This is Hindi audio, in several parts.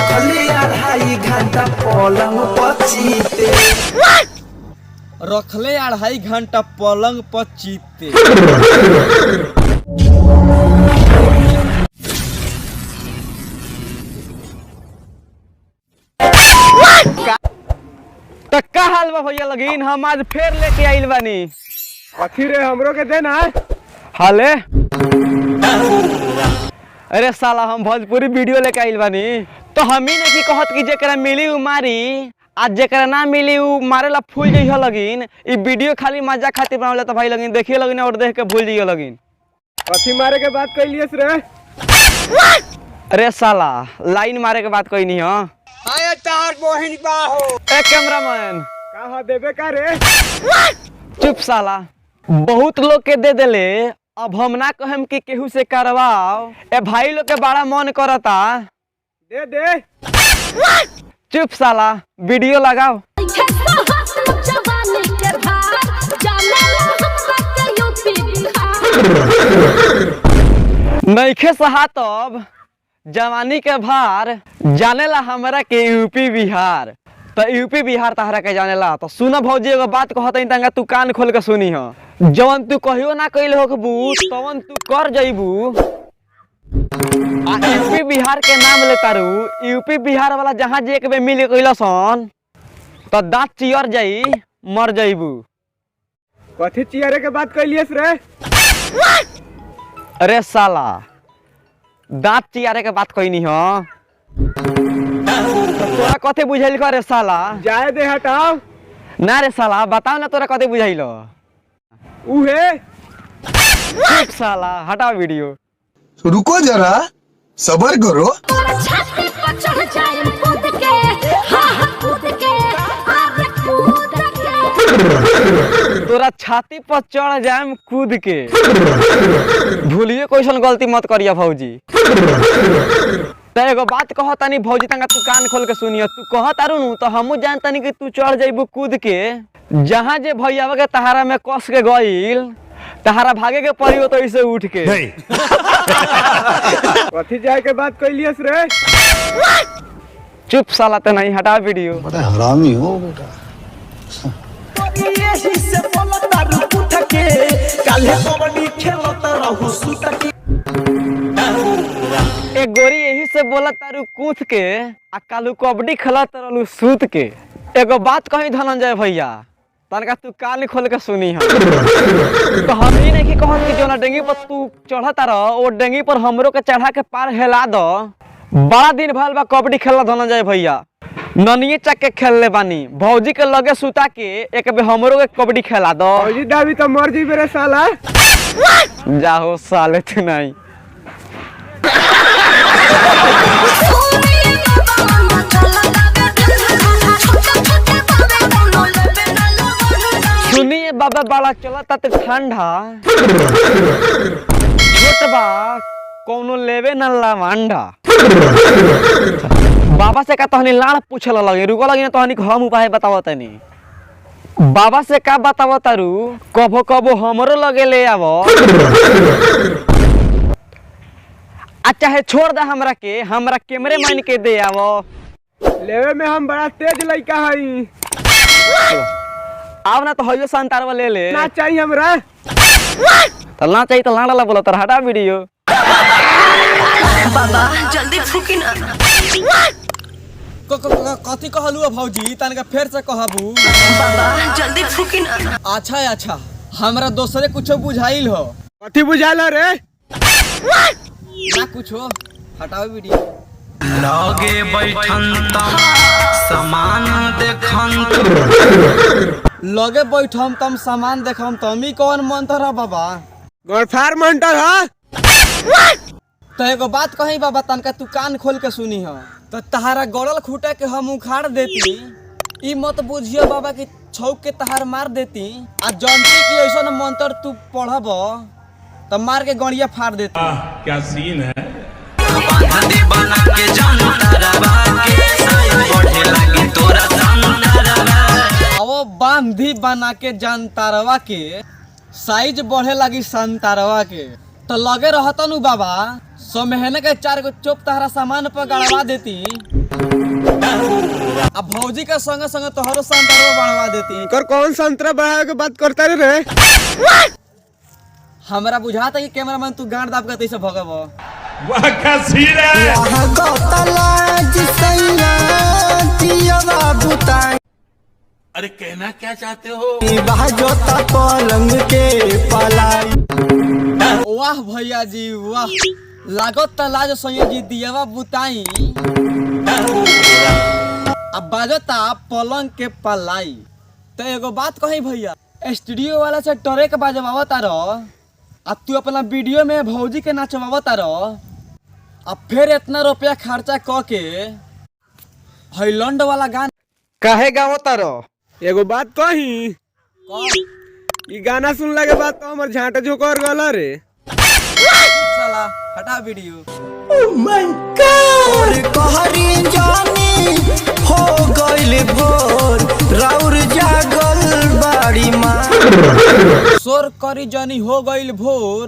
रखले 2.5 घंटा पलंग पर चीते, रखले 2.5 घंटा पलंग पर चीते। तो का हाल बा भैया लगिन, हम आज फिर लेके आइल बानी। अखी रे हमरो के देना। हाले अरे साला हम भोजपुरी वीडियो लेके आइल बानी, तो हम ही नहीं कहत कि जेकरा मिली उ मारी, आज जेकरा ना मिली उ मारेला फूल जइह लगिन। ई वीडियो खाली मजा खातिर बनावले तो भाई लगिन देखिए लगिन और देख के भूल जइह लगिन। अखी मारे के बात कइलियस रे। अरे साला लाइन मारे के बात कोई नहीं हो। आए तार बहिन बा हो। ए कैमरामैन कहा देबे का रे। चुप साला, बहुत लोग के दे देले, अब हम ना कहम कि केहू से करवाओ। ए भाई लोग के बड़ा मन करता, दे दे। चुप साला, वीडियो लगाओ। नइखे सहात अब जवानी के भार, जानेला हमरा के यूपी बिहार। तो यूपी बिहार तहरा के जानेला, तो सुन भौजी एगो बात कहत तंगा तू कान खोल के सुनी ह। जवन तू कहियो ना कइल होखबू तवन तू कर जइबू। आ यूपी बिहार के नाम ले तारू, यूपी बिहार वाला जहां जे एक बे मिल कइलसन तो दांत चियर जाई, मर जइबू। कथी चियरे के बात कइलियस रे। अरे साला दांत चियारे के बात कइनी ह, तोरा कथी बुझाइल का रे साला। जाए दे हटाओ। ना रे साला बताओ ना तोरा कथी बुझाइल। उहे चुप साला, हटाओ वीडियो। रुको जरा सबर करो। तोरा छाती पर चढ़ जाएम कूद के। भूलिए कैसन गलती मत करिया भौजी। तो एगो बात कहतानी भौजी तंगा तू कान खोल के सुनियो। तू कहतारू नु तो हमहू जानतानी कि तू चढ़ जाइबू कूद के। जहाँ जे भैया के तहारा में कस के गइल, तहारा भागे के पड़ी हो तो इसे उठ के। कथी जाए के बात कइलियस रे। चुप साला, तो नहीं हटा वीडियो। बड़ा हरामी हो बेटा। यही से बोलता रुक के काले कबड्डी खेलता रहू सुत के। एक गोरी यही से बोला तारू कूद के आ कालू कबड्डी खेलत रहलू सूत के। एगो बात कही धनंजय भैया, तनका तू कान खोल के सुनी है। तो हम ही नहीं कहत कि जोना डेंगी पर तू चढ़ता रह, वो डेंगी पर हमरो के चढ़ा के पार हेला दो। बड़ा दिन भल बा कबड्डी खेला धनंजय भैया, ननिए चक के खेलले बानी। भौजी के लगे सुता के एक बे हमरो के कबड्डी खेला दो। भौजी दाबी तो मर जी मेरे साला। जाहो साले तू नहीं। सुनिए बाबा बड़ा चलता तो ठंडा, छोट बा कौनो लेवे न लावांडा। बाबा से का तहनी लाड़ पूछल लगे, रुको लगी ना तहनी हम उपाय बतावत तनी। बाबा से का बतावत तारू, कबो कबो हमरो लगे ले आवो। अच्छा है छोड़ दे हमरा के, हमरा कैमरे मैन के दे आवो। लेवे में हम बड़ा तेज लइका हई। आव ना तो हयो संतारवा ले ले। ना चाहिए हमरा। तो ना चाहिए तो लाड़ा ला बोला तर हटा वीडियो। बाबा जल्दी फूकी ना। कथी कहलू भौजी, तनका फेर से कहबू। बाबा जल्दी फूकी ना। अच्छा हमरा दोसरे कुछो बुझाइल हो। कथी बुझाला रे। ना कुछो, हटाओ वीडियो। लगे बैठन तम सामान देखन, लगे बैठम तम सामान देखम तमी कौन मंत्र है बाबा। गोरफार मंटर हा। तो एगो बात कही बाबा, तनका तू कान खोल के सुनी हो। तो तहारा गड़ल खूटा के हम उखाड़ देती, ई मत बुझियो बाबा कि छौक के तहार मार देती। आ जानती कि ऐसा मंत्र तू पढ़ब तो मार के गड़िया फाड़ देती। क्या सीन है। वो बांधी बना के जनतारवा के साइज बढ़े लगी संतारवा के। तो लगे रहता नु बाबा सो महीने के 4 गो चोप तहरा सामान पर गड़वा देती। अब भौजी के संगे संगे तोहरो संतरा बढ़वा देती। कर कौन संतरा बढ़ावे के बात करता रे? हमरा बुझाता कि कैमरामैन तू गांड दाब के तैसे भगब। अरे कहना क्या चाहते हो? पलंग के पलाई। वाह भैया जी वाह, लागत त लाज सैया जी दियावा बुताई। अब बाजता पलंग के पलाई। तो एगो बात कही भैया, स्टूडियो वाला से टरे के बाजवावा तारो, अब तू अपना वीडियो में भौजी के नाचवावा तारो, अब फिर इतना रुपया खर्चा क के हाईलैंड वाला गाना काहे गावो तारो? एगो बात कही, ई गाना सुनला के बाद तो हमर झांटा झोकर गला रे। साला हटा वीडियो। और कहरी जानी हो गइल भोर, राउर जागल बाड़ी माँ। सोर करी जानी हो गइल भोर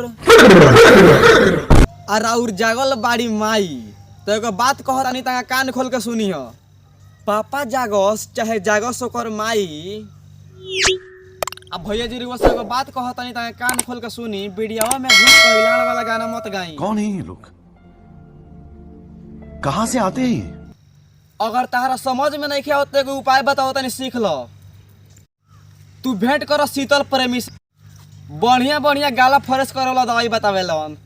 और और जागल बाड़ी माई। तो एगो बात कहता नहीं ता कान खोल के सुनी हो। पापा जागस चाहे जागस ओकर माई। अब भैया जी रिवर्स एगो बात कहता नहीं ता कान खोल के सुनी। वीडियो में भूत कहिलाड़ वाला गाना मत गाई। कौन है ये लोग? कहाँ से आते हैं? अगर तारा समझ में नहीं आवत एगो उपाय बताओ तनी सीख लो। तू भेंट कर शीतल प्रेमी से, बढ़िया बढ़िया गाला फरेश करे वाला दवाई बतावे लन।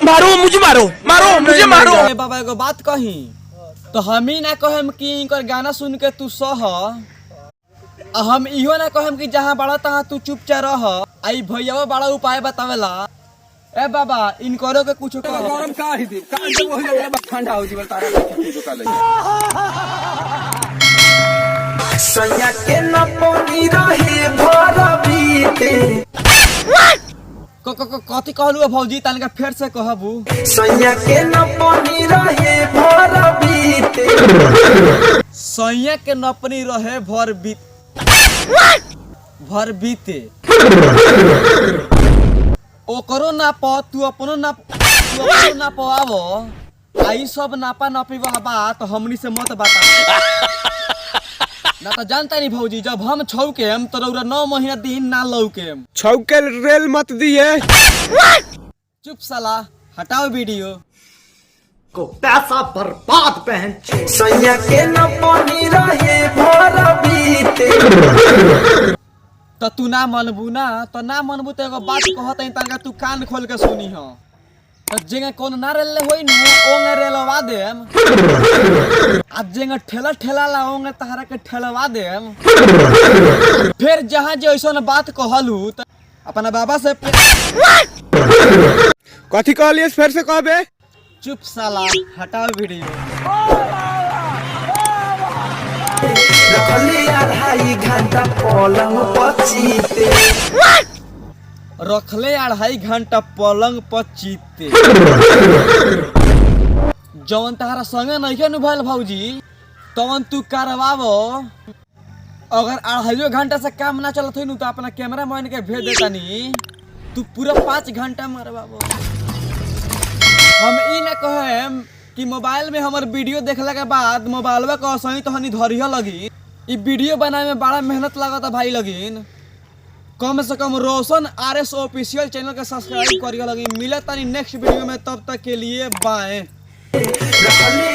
मारो मुझे, मुझे मारो। ए बाबा एगो बात कही, तो हम ही ना कहम कि इनकर गाना सुन के तू सह, आ हम इहो ना कहम कि जहाँ बड़ा तहाँ तू चुपचाप रह। आई भैया बड़ा उपाय बतावेला। ए बाबा इनकरो के कुछ कह। गरम का ही दे, कान से वही लगे बस ठंडा हो जीवन तारा के जो कर ले। सैया के न पानी रहे भर बीते। कथी कहलू भौजी तनिका फेर से कहबू। सैया के न पानी रहे भर बीते। सैया के नपनी रहे भर बीते। ओकरो नाप तू अपनो नाप आवो। आई सब नापा नापी बा तो हमनी से मत बता। ना तो जानता नहीं भौजी, जब हम छौकेम तो रौरा 9 महीना दिन ना लौकेम। छौके रेल मत दिए। चुप साला हटाओ वीडियो को पैसा बर्बाद पहन। सैया के न पानी रहे भर बीते। तो तू ना मनबू ना, तो ना मनबू तो एगो बात कहत है तनका तू कान खोल के सुनी हो। तो जेंगे कौन ना रेले होई नु ओंगे रेलवा देम। आज जेंगे ठेला ला ओंगे तहरा के ठेलवा देम। फिर जहाँ जैसन बात कहलू तो अपना बाबा से कथी कहलिए फिर से कहबे? चुप साला हटाओ वीडियो। रखले 2.5 घंटा पलंग पचीते। रखले 2.5 घंटा पलंग पर चीते। जवन तहरा संगे नहीं नु भइल भौजी तवन तू करवावो। अगर 2.5 घंटा से काम ना चलत हो तो अपना कैमरा मैन के भेज देता नी, तू पूरा 5 घंटा मरवावो। हम ई ना कहेम कि मोबाइल में हमार वीडियो देखला के बाद मोबाइलवा का सही तो हनी धरिया लगी। ई वीडियो बनाए में बड़ा मेहनत लागत भाई लगिन। कम से कम रोशन RS ऑफिशियल चैनल के सब्सक्राइब करिए लगी। मिलत तानी नेक्स्ट वीडियो में, तब तक के लिए बाय। रखले